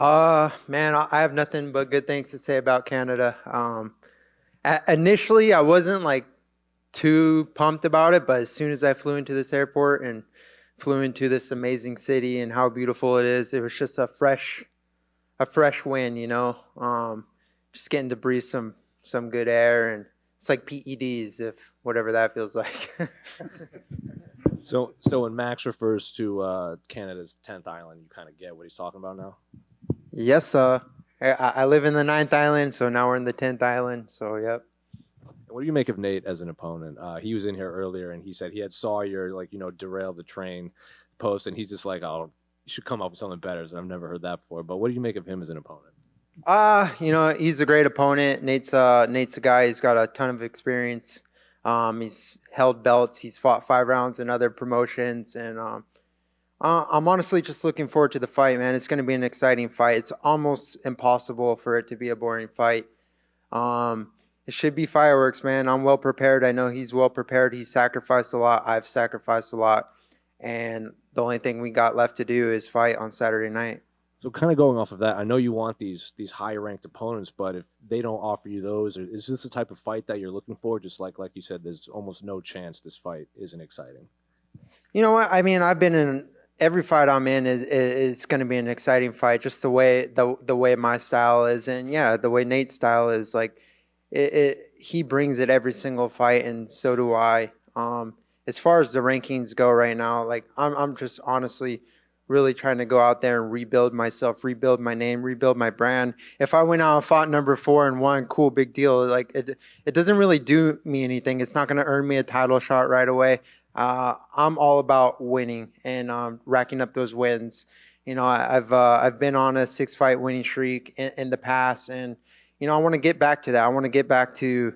Man, I have nothing but good things to say about Canada. Initially, I wasn't like too pumped about it, but as soon as I flew into this airport and flew into this amazing city and how beautiful it is, it was just a fresh wind, just getting to breathe some good air, and it's like PEDs, if whatever that feels like. So when Max refers to Canada's 10th island, you kind of get what he's talking about now? Yes, I live in the ninth island, so now we're in the 10th island. So, yep. What do you make of Nate as an opponent? He was in here earlier, and he said he had saw your derail the train post, and he's just like, "Oh, you should come up with something better." And I've never heard that before. But what do you make of him as an opponent? He's a great opponent. Nate's a guy. He's got a ton of experience. He's held belts. He's fought 5 rounds in other promotions, and I'm honestly just looking forward to the fight, man. It's going to be an exciting fight. It's almost impossible for it to be a boring fight. It should be fireworks, man. I'm well prepared. I know he's well prepared. He's sacrificed a lot. I've sacrificed a lot. And the only thing we got left to do is fight on Saturday night. So kind of going off of that, I know you want these higher ranked opponents, but if they don't offer you those, is this the type of fight that you're looking for? Just like you said, there's almost no chance this fight isn't exciting. You know what? I mean, I've been in every fight I'm in is going to be an exciting fight. Just the way my style is, and yeah, the way Nate's style is. Like, he brings it every single fight, and so do I. As far as the rankings go right now, like I'm just honestly really trying to go out there and rebuild myself, rebuild my name, rebuild my brand. If I went out and fought number 4 and won, cool, big deal. Like it doesn't really do me anything. It's not going to earn me a title shot right away. I'm all about winning and racking up those wins. I've been on a 6-fight winning streak in the past, and I want to get back to that. I want to get back to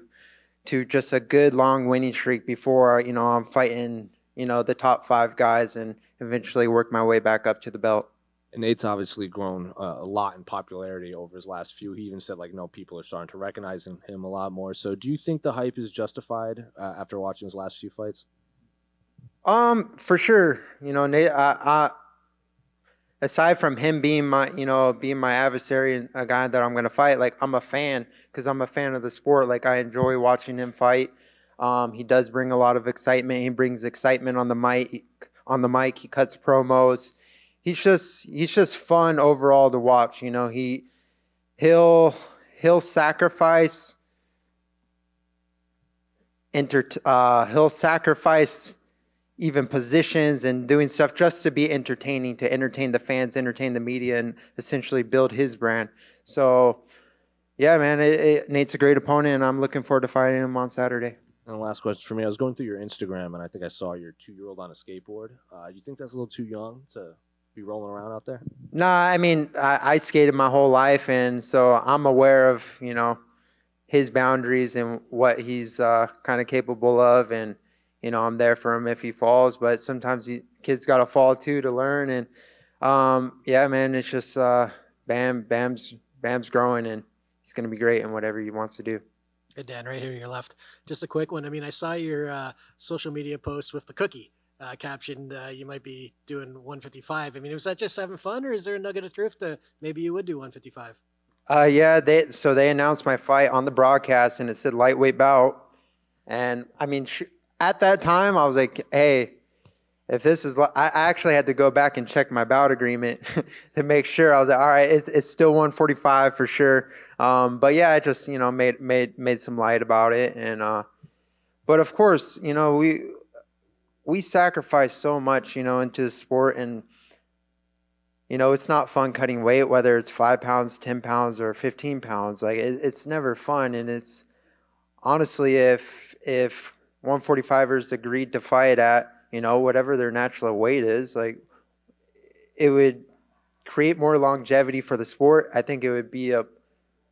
just a good long winning streak before I'm fighting the top 5 guys and eventually work my way back up to the belt. And Nate's obviously grown a lot in popularity over his last few. He even said, people are starting to recognize him a lot more. So do you think the hype is justified after watching his last few fights? For sure. Nate, aside from him being my adversary and a guy that I'm going to fight, like, I'm a fan because I'm a fan of the sport. Like, I enjoy watching him fight. He does bring a lot of excitement. He brings excitement on the mic. He cuts promos. He's just fun overall to watch. He'll sacrifice he'll sacrifice even positions and doing stuff just to be entertaining, to entertain the fans, entertain the media, and essentially build his brand. So, yeah, man, Nate's a great opponent, and I'm looking forward to fighting him on Saturday. And the last question for me, I was going through your Instagram, and I think I saw your 2-year-old on a skateboard. You think that's a little too young to be rolling around out there? Nah, I mean, I skated my whole life, and so I'm aware of, his boundaries and what he's kind of capable of, and I'm there for him if he falls, but sometimes kids got to fall too to learn. And yeah, man, it's just Bam's growing, and he's going to be great in whatever he wants to do. Hey, Dan, right here to your left. Just a quick one. I mean, I saw your social media post with the cookie captioned, you might be doing 155. I mean, was that just having fun, or is there a nugget of truth that maybe you would do 155? Yeah, they announced my fight on the broadcast, and it said lightweight bout. And I mean, at that time, I was like, hey, if this is, I actually had to go back and check my bout agreement to make sure. I was like, all right, it's still 145 for sure. But yeah, I just, made some light about it. And, but of course, we sacrifice so much, into the sport, and, it's not fun cutting weight, whether it's 5 pounds, 10 pounds, or 15 pounds. Like, it's never fun. And it's honestly, if 145ers agreed to fight at, whatever their natural weight is, like, it would create more longevity for the sport. I think it would be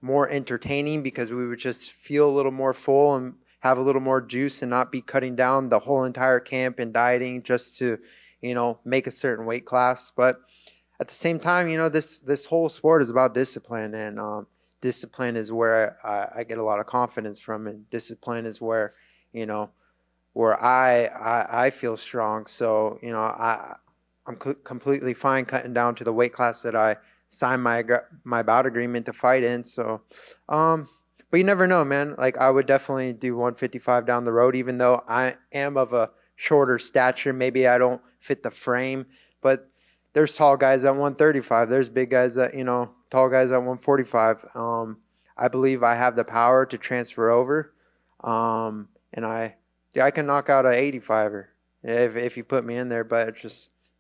more entertaining because we would just feel a little more full and have a little more juice and not be cutting down the whole entire camp and dieting just to, make a certain weight class. But at the same time, this whole sport is about discipline, and discipline is where I get a lot of confidence from, and discipline is where, where I feel strong. So, I'm completely fine cutting down to the weight class that I sign my bout agreement to fight in. So, but you never know, man. Like I would definitely do 155 down the road, even though I am of a shorter stature. Maybe I don't fit the frame, but there's tall guys at 135. There's big guys that, tall guys at 145. I believe I have the power to transfer over. And I can knock out an 85er if you put me in there, but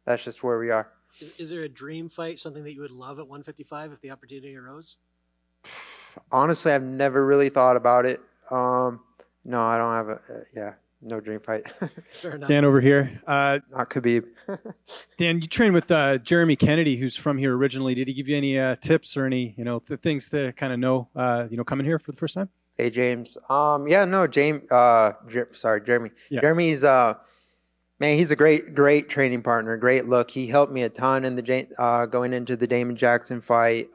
that's just where we are. Is there a dream fight, something that you would love at 155 if the opportunity arose? Honestly, I've never really thought about it. No, I don't have no dream fight. Fair enough. Dan over here. Not Khabib. Dan, you trained with Jeremy Kennedy, who's from here originally. Did he give you any tips or any, things to kind of know, coming here for the first time? Hey, James. Jeremy. Yeah. Jeremy's, man, he's a great training partner. Great look. He helped me a ton in the going into the Damon Jackson fight.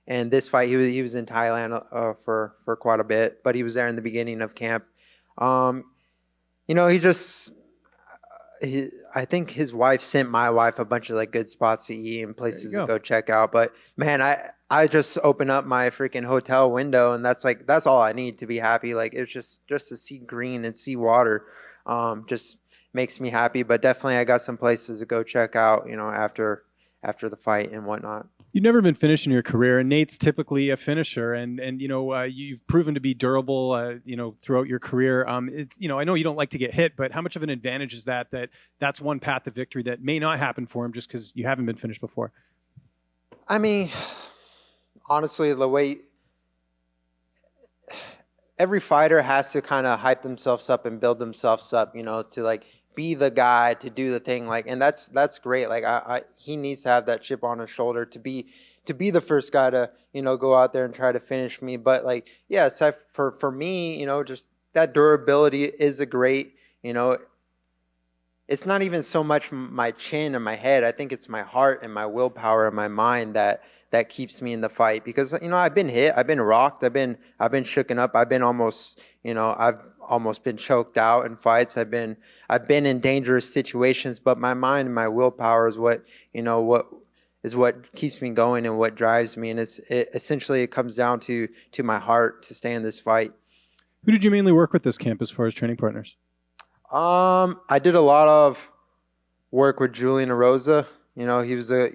And this fight, he was in Thailand for quite a bit, but he was there in the beginning of camp. I think his wife sent my wife a bunch of like good spots to eat and places to go check out. But man, I just open up my freaking hotel window and that's all I need to be happy. Like it's just to see green and see water, just makes me happy. But definitely I got some places to go check out, after the fight and whatnot. You've never been finished in your career, and Nate's typically a finisher, and you've proven to be durable, throughout your career. I know you don't like to get hit, but how much of an advantage is that's one path to victory that may not happen for him just because you haven't been finished before? I mean, honestly, the way every fighter has to kind of hype themselves up and build themselves up, to like be the guy to do the thing, like, and that's great. Like he needs to have that chip on his shoulder to be the first guy to go out there and try to finish me. But like, yeah, so for me, just that durability is a great, it's not even so much my chin and my head. I think it's my heart and my willpower and my mind that keeps me in the fight, because I've been hit, I've been rocked, I've been shooken up, I've been almost I've almost been choked out in fights. I've been in dangerous situations, but my mind and my willpower is what keeps me going and what drives me. And it comes down to my heart to stay in this fight. Who did you mainly work with this camp as far as training partners? I did a lot of work with Julian Erosa. He was a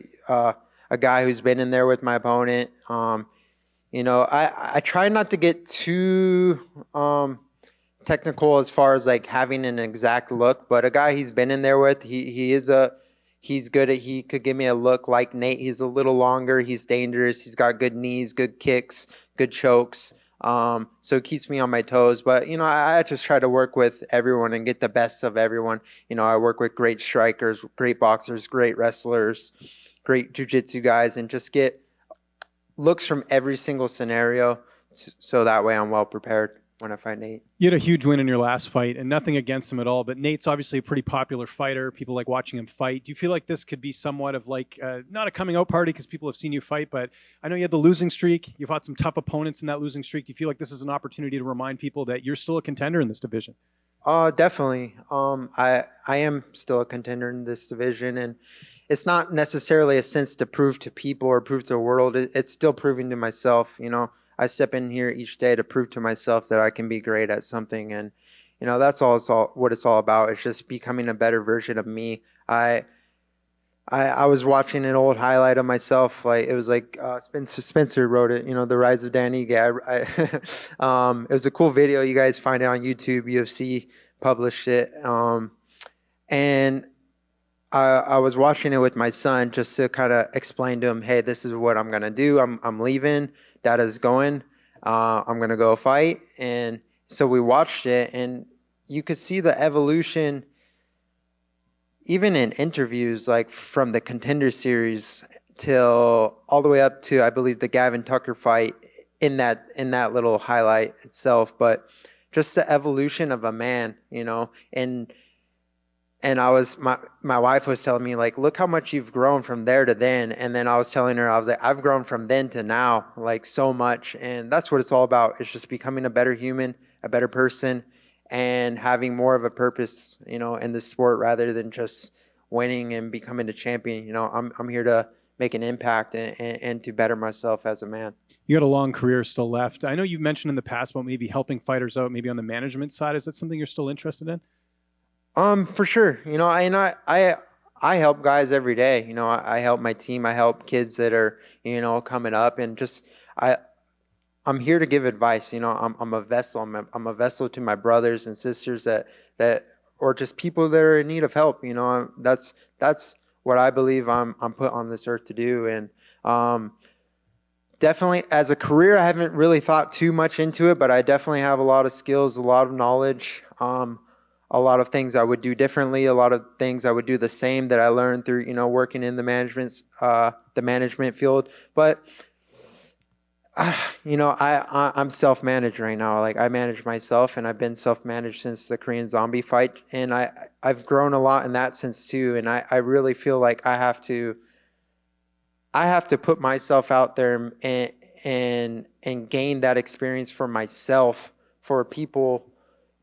guy who's been in there with my opponent. I try not to get too technical as far as like having an exact look, but a guy he's been in there with, he's good at, he could give me a look like Nate. He's a little longer, he's dangerous, he's got good knees, good kicks, good chokes. So it keeps me on my toes. But I just try to work with everyone and get the best of everyone. I work with great strikers, great boxers, great wrestlers, great jiu-jitsu guys, and just get looks from every single scenario, so that way I'm well prepared when I fight Nate. You had a huge win in your last fight, and nothing against him at all, but Nate's obviously a pretty popular fighter. People like watching him fight. Do you feel like this could be somewhat of like, not a coming out party because people have seen you fight, but I know you had the losing streak. You've had some tough opponents in that losing streak. Do you feel like this is an opportunity to remind people that you're still a contender in this division? Definitely. I am still a contender in this division, and it's not necessarily a sense to prove to people or prove to the world. It's still proving to myself. I step in here each day to prove to myself that I can be great at something, and that's what it's all about. It's just becoming a better version of me. I was watching an old highlight of myself, like it was like Spencer wrote it, The Rise of Dan Ige. It was a cool video. You guys find it on YouTube. UFC published it, and I was watching it with my son just to kind of explain to him, hey, this is what I'm gonna do. I'm leaving. Dada's going. I'm gonna go fight. And so we watched it, and you could see the evolution, even in interviews, like from the Contender Series till all the way up to, I believe, the Gavin Tucker fight in that little highlight itself. But just the evolution of a man, and I was, my wife was telling me, like, look how much you've grown from there to then. And then I was telling her, I was like, I've grown from then to now, like, so much. And that's what it's all about. It's just becoming a better human, a better person, and having more of a purpose, in the sport rather than just winning and becoming a champion. I'm here to make an impact and to better myself as a man. You got a long career still left. I know you've mentioned in the past about maybe helping fighters out, maybe on the management side. Is that something you're still interested in? For sure. I help guys every day. I help my team. I help kids that are, coming up, and just, I'm here to give advice. I'm a vessel. I'm a vessel to my brothers and sisters that, or just people that are in need of help. That's what I believe I'm put on this earth to do. And, definitely as a career, I haven't really thought too much into it, but I definitely have a lot of skills, a lot of knowledge, a lot of things I would do differently, a lot of things I would do the same that I learned through, working in the management field. But, I'm self-managed right now. Like, I manage myself, and I've been self-managed since the Korean Zombie fight. And I've grown a lot in that sense too. And I really feel like I have to put myself out there and gain that experience for myself, for people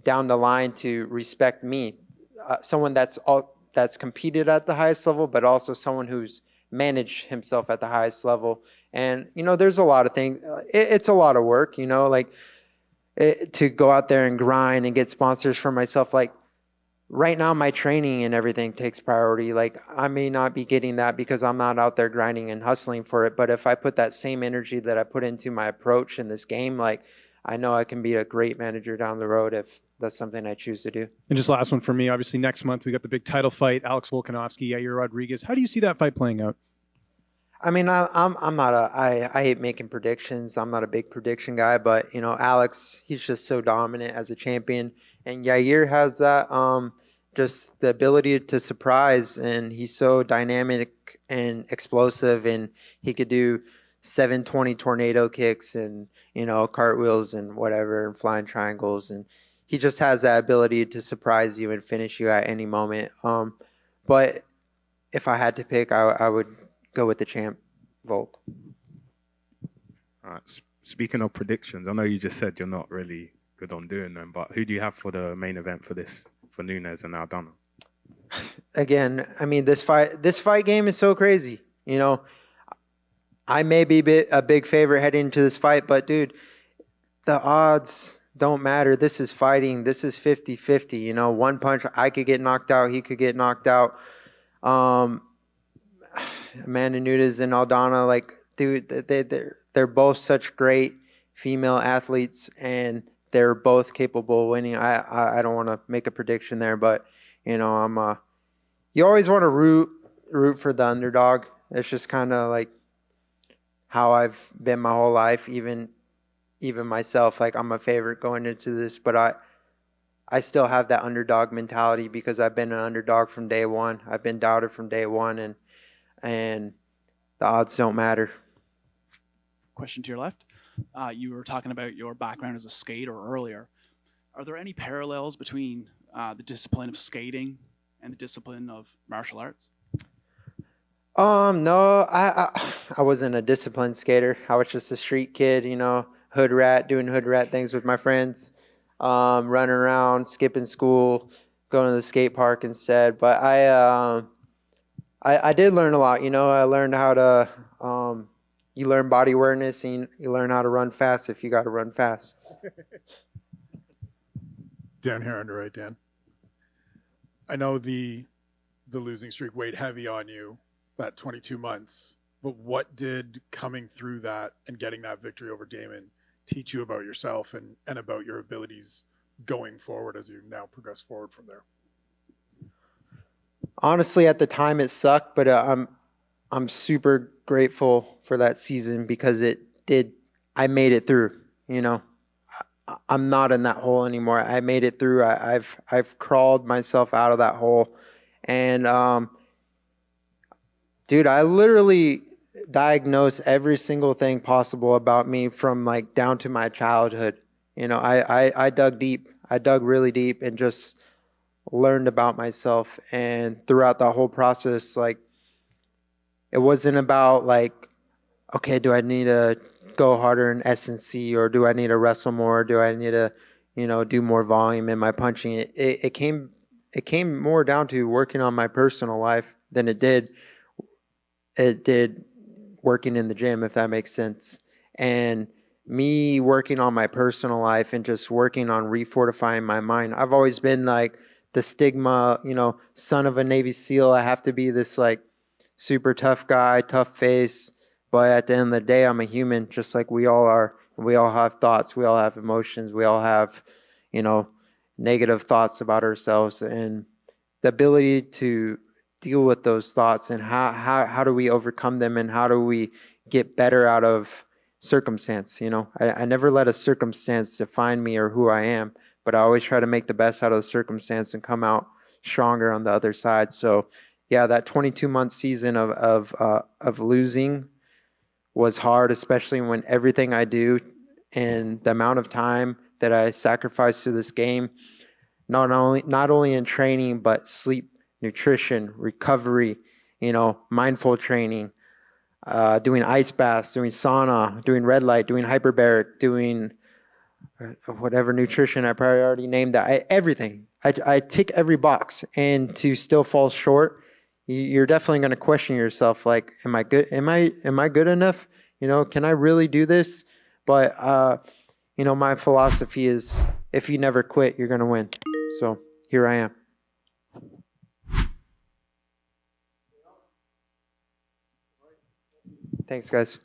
down the line to respect me, someone that's competed at the highest level, but also someone who's managed himself at the highest level. And there's a lot of things. It's a lot of work, to go out there and grind and get sponsors for myself. Like, right now, my training and everything takes priority. Like, I may not be getting that because I'm not out there grinding and hustling for it. But if I put that same energy that I put into my approach in this game, like, I know I can be a great manager down the road if that's something I choose to do. And just last one for me, obviously next month we got the big title fight, Alex Volkanovski, Yair Rodriguez. How do you see that fight playing out? I mean, I hate making predictions. I'm not a big prediction guy, but Alex, he's just so dominant as a champion, and Yair has that just the ability to surprise, and he's so dynamic and explosive, and he could do 720 tornado kicks and cartwheels and whatever, and flying triangles, and he just has that ability to surprise you and finish you at any moment. But if I had to pick, I would go with the champ, Volk. All right. Speaking of predictions, I know you just said you're not really good on doing them, but who do you have for the main event for Nunes and Aldana? Again, I mean, this fight game is so crazy. I may be a big favorite heading into this fight, but dude, the odds don't matter. This is fighting. This is 50-50. One punch, I could get knocked out. He could get knocked out. Amanda Nunes and Aldana, like, dude, they're both such great female athletes, and they're both capable of winning. I don't want to make a prediction there, but you always want to root for the underdog. It's just kind of like how I've been my whole life, even myself. Like, I'm a favorite going into this, but I still have that underdog mentality because I've been an underdog from day one. I've been doubted from day one, and the odds don't matter. Question to your left. You were talking about your background as a skater earlier. Are there any parallels between the discipline of skating and the discipline of martial arts? No, I wasn't a disciplined skater. I was just a street kid, hood rat, doing hood rat things with my friends, running around, skipping school, going to the skate park instead. But I did learn a lot. I learned how to, you learn body awareness, and you learn how to run fast if you got to run fast. Dan here on the right, Dan. I know the losing streak weighed heavy on you, that 22 months, but what did coming through that and getting that victory over Damon teach you about yourself and about your abilities going forward as you now progress forward from there? Honestly, at the time it sucked, but I'm super grateful for that season because I made it through. I'm not in that hole anymore. I made it through. I've crawled myself out of that hole, and dude, I literally diagnosed every single thing possible about me from like down to my childhood. I dug deep. I dug really deep and just learned about myself. And throughout the whole process, like, it wasn't about like, okay, do I need to go harder in S&C, or do I need to wrestle more? Do I need to, do more volume in my punching? It came more down to working on my personal life than it did it did working in the gym, if that makes sense. And me working on my personal life and just working on refortifying my mind. I've always been like the stigma, son of a Navy SEAL. I have to be this like super tough guy, tough face. But at the end of the day, I'm a human, just like we all are. We all have thoughts. We all have emotions. We all have, negative thoughts about ourselves. And the ability to deal with those thoughts and how do we overcome them and how do we get better out of circumstance. I never let a circumstance define me or who I am, but I always try to make the best out of the circumstance and come out stronger on the other side. So yeah, that 22-month season of losing was hard, especially when everything I do and the amount of time that I sacrifice to this game, not only in training, but sleep, nutrition, recovery, mindful training, doing ice baths, doing sauna, doing red light, doing hyperbaric, doing whatever nutrition I probably already named that. Everything. I tick every box, and to still fall short, you're definitely going to question yourself. Like, am I good? Am I good enough? Can I really do this? But my philosophy is, if you never quit, you're going to win. So here I am. Thanks, guys.